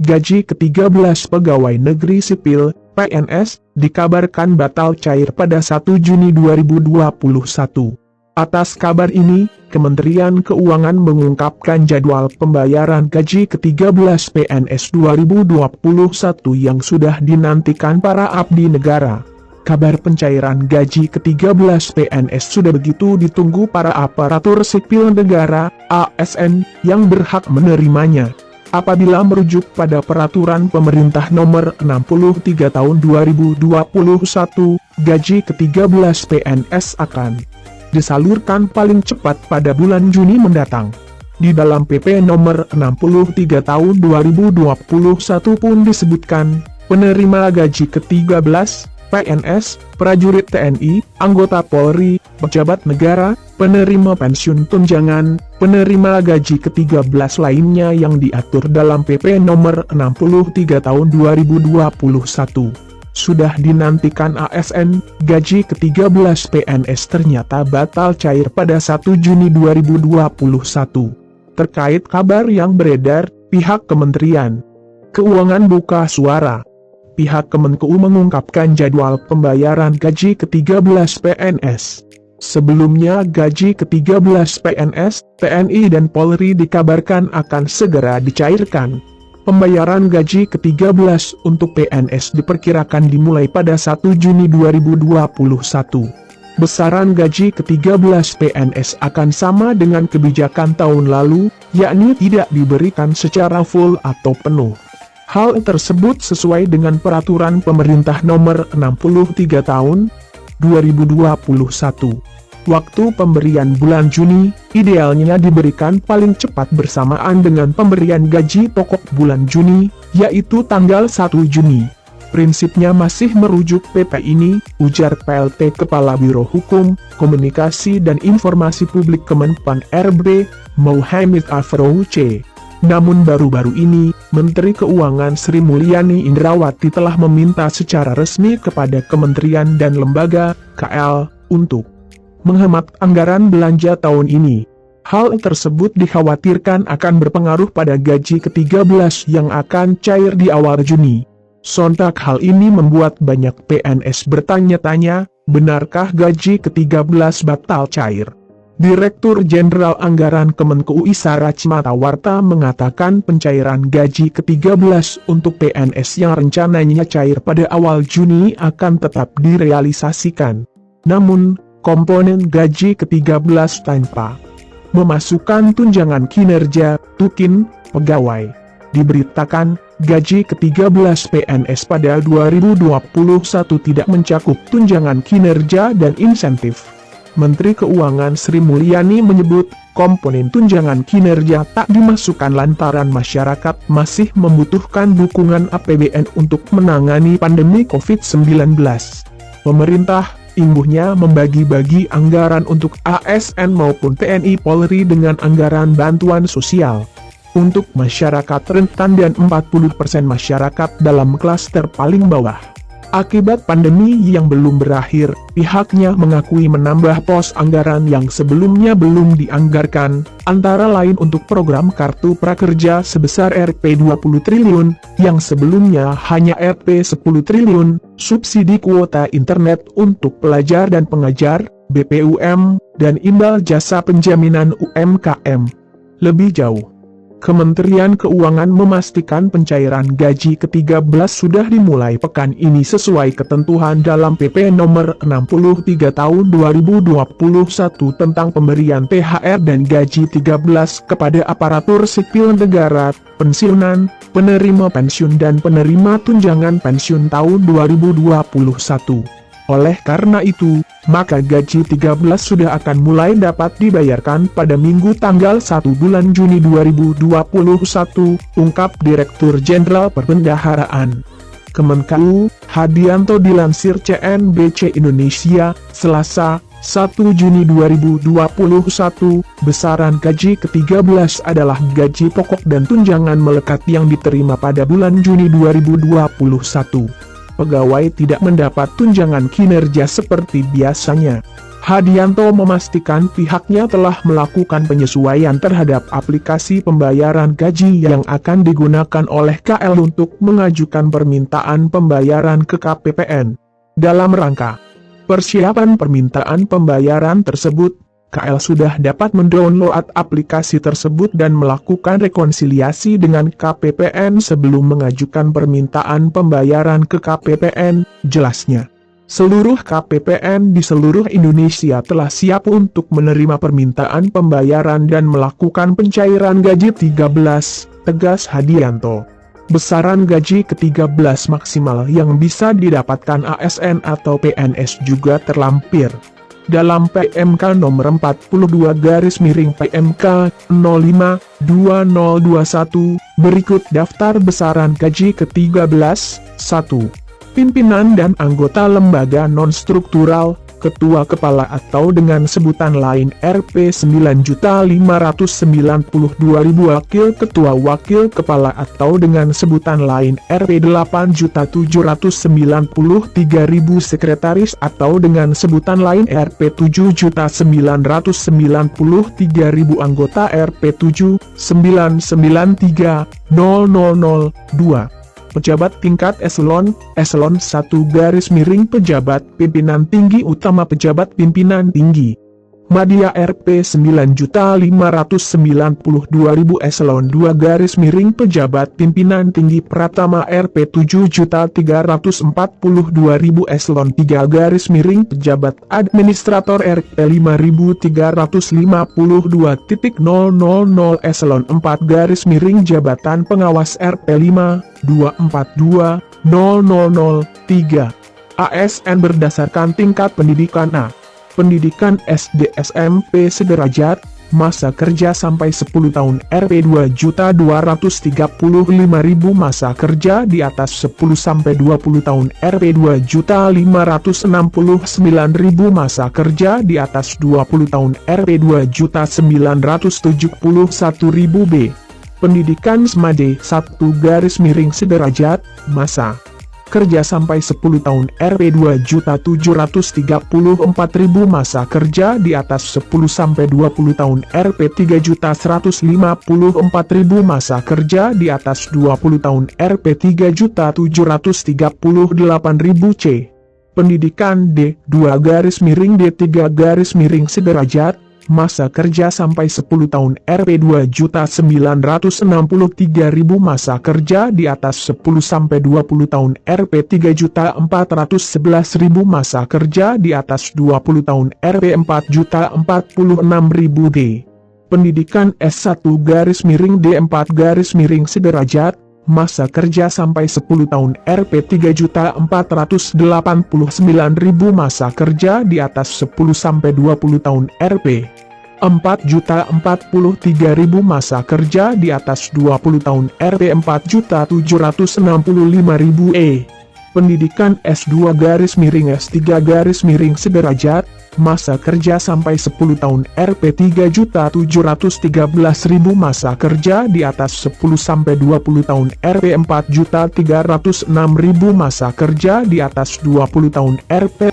gaji ke-13 pegawai negeri sipil, PNS, dikabarkan batal cair pada 1 Juni 2021. Atas kabar ini, Kementerian Keuangan mengungkapkan jadwal pembayaran gaji ke-13 PNS 2021 yang sudah dinantikan para abdi negara. Kabar pencairan gaji ke-13 PNS sudah begitu ditunggu para aparatur sipil negara, ASN, yang berhak menerimanya. Apabila merujuk pada Peraturan Pemerintah Nomor 63 Tahun 2021, gaji ke-13 PNS akan disalurkan paling cepat pada bulan Juni mendatang. Di dalam PP Nomor 63 Tahun 2021 pun disebutkan, penerima gaji ke-13, PNS, prajurit TNI, anggota Polri, pejabat negara, penerima pensiun tunjangan, penerima gaji ke-13 lainnya yang diatur dalam PP Nomor 63 Tahun 2021. Sudah dinantikan ASN, gaji ke-13 PNS ternyata batal cair pada 1 Juni 2021. Terkait kabar yang beredar, pihak Kementerian Keuangan buka suara. Pihak Kemenkeu mengungkapkan jadwal pembayaran gaji ke-13 PNS. Sebelumnya gaji ke-13 PNS, TNI dan Polri dikabarkan akan segera dicairkan. Pembayaran gaji ke-13 untuk PNS diperkirakan dimulai pada 1 Juni 2021. Besaran gaji ke-13 PNS akan sama dengan kebijakan tahun lalu, yakni tidak diberikan secara full atau penuh. Hal tersebut sesuai dengan Peraturan Pemerintah Nomor 63 Tahun 2021. Waktu pemberian bulan Juni, idealnya diberikan paling cepat bersamaan dengan pemberian gaji pokok bulan Juni, yaitu tanggal 1 Juni. Prinsipnya masih merujuk PP ini, ujar PLT Kepala Biro Hukum, Komunikasi dan Informasi Publik Kemenpan RB, Muhammad Afrou C. Namun baru-baru ini, Menteri Keuangan Sri Mulyani Indrawati telah meminta secara resmi kepada kementerian dan lembaga, KL, untuk menghemat anggaran belanja tahun ini. Hal tersebut dikhawatirkan akan berpengaruh pada gaji ke-13 yang akan cair di awal Juni. Sontak hal ini membuat banyak PNS bertanya-tanya, benarkah gaji ke-13 batal cair? Direktur Jenderal Anggaran Kemenkeu Isara Cimatawarta mengatakan pencairan gaji ke-13 untuk PNS yang rencananya cair pada awal Juni akan tetap direalisasikan. Namun, komponen gaji ke-13 tanpa memasukkan tunjangan kinerja, tukin, pegawai. Diberitakan, gaji ke-13 PNS pada 2021 tidak mencakup tunjangan kinerja dan insentif. Menteri Keuangan Sri Mulyani menyebut, komponen tunjangan kinerja tak dimasukkan lantaran masyarakat masih membutuhkan dukungan APBN untuk menangani pandemi COVID-19. Pemerintah, imbuhnya membagi-bagi anggaran untuk ASN maupun TNI Polri dengan anggaran bantuan sosial untuk masyarakat rentan dan 40% masyarakat dalam klaster paling bawah. Akibat pandemi yang belum berakhir, pihaknya mengakui menambah pos anggaran yang sebelumnya belum dianggarkan, antara lain untuk program Kartu Prakerja sebesar Rp 20 triliun, yang sebelumnya hanya Rp 10 triliun, subsidi kuota internet untuk pelajar dan pengajar, BPUM, dan imbal jasa penjaminan UMKM. Lebih jauh, Kementerian Keuangan memastikan pencairan gaji ke-13 sudah dimulai pekan ini sesuai ketentuan dalam PP Nomor 63 Tahun 2021 tentang pemberian THR dan gaji 13 kepada aparatur sipil negara, pensiunan, penerima pensiun dan penerima tunjangan pensiun tahun 2021. Oleh karena itu, maka gaji 13 sudah akan mulai dapat dibayarkan pada Minggu tanggal 1 bulan Juni 2021, ungkap Direktur Jenderal Perbendaharaan Kemenkeu, Hadianto dilansir CNBC Indonesia, Selasa, 1 Juni 2021, besaran gaji ke-13 adalah gaji pokok dan tunjangan melekat yang diterima pada bulan Juni 2021. Pegawai tidak mendapat tunjangan kinerja seperti biasanya. Hadianto memastikan pihaknya telah melakukan penyesuaian terhadap aplikasi pembayaran gaji yang akan digunakan oleh KL untuk mengajukan permintaan pembayaran ke KPPN. Dalam rangka persiapan permintaan pembayaran tersebut, KL sudah dapat mendownload aplikasi tersebut dan melakukan rekonsiliasi dengan KPPN sebelum mengajukan permintaan pembayaran ke KPPN, jelasnya. Seluruh KPPN di seluruh Indonesia telah siap untuk menerima permintaan pembayaran dan melakukan pencairan gaji 13, tegas Hadianto. Besaran gaji ke-13 maksimal yang bisa didapatkan ASN atau PNS juga terlampir. Dalam PMK nomor 42/PMK 05/2021, berikut daftar besaran gaji ke-13, 1. Pimpinan dan anggota lembaga non-struktural, Ketua Kepala atau dengan sebutan lain Rp 9.592.000, Wakil Kepala atau dengan sebutan lain Rp 8.793.000, Sekretaris atau dengan sebutan lain Rp 7.993.000, anggota Rp 7.993.000. Pejabat tingkat eselon 1 pejabat pimpinan tinggi utama pejabat pimpinan tinggi. Madya Rp 9.592.000 eselon 2 pejabat pimpinan tinggi Pratama Rp 7.342.000 eselon 3 pejabat administrator Rp 5.352.000 eselon 4 jabatan pengawas Rp 5.242.003. ASN berdasarkan tingkat pendidikan A. Pendidikan SD SMP sederajat, masa kerja sampai 10 tahun Rp 2.235.000, masa kerja di atas 10-20 tahun Rp 2.569.000, masa kerja di atas 20 tahun Rp 2.971.000. B. Pendidikan SMAD 1 sederajat, masa kerja sampai 10 tahun Rp 2.734.000, masa kerja di atas 10-20 tahun Rp 3.154.000, masa kerja di atas 20 tahun Rp 3.738.000. C. Pendidikan D2 sederajat, masa kerja sampai 10 tahun Rp 2.963.000, masa kerja di atas 10-20 tahun Rp 3.411.000, masa kerja di atas 20 tahun Rp 4.046.000. D. Pendidikan S1 D4 sederajat, masa kerja sampai 10 tahun Rp 3.489.000, masa kerja di atas 10-20 tahun Rp 4.043.000, masa kerja di atas 20 tahun Rp 4.765.000. E. Pendidikan S2 S3 sederajat, masa kerja sampai 10 tahun Rp 3.713.000, masa kerja di atas 10-20 tahun Rp 4.306.000, masa kerja di atas 20 tahun Rp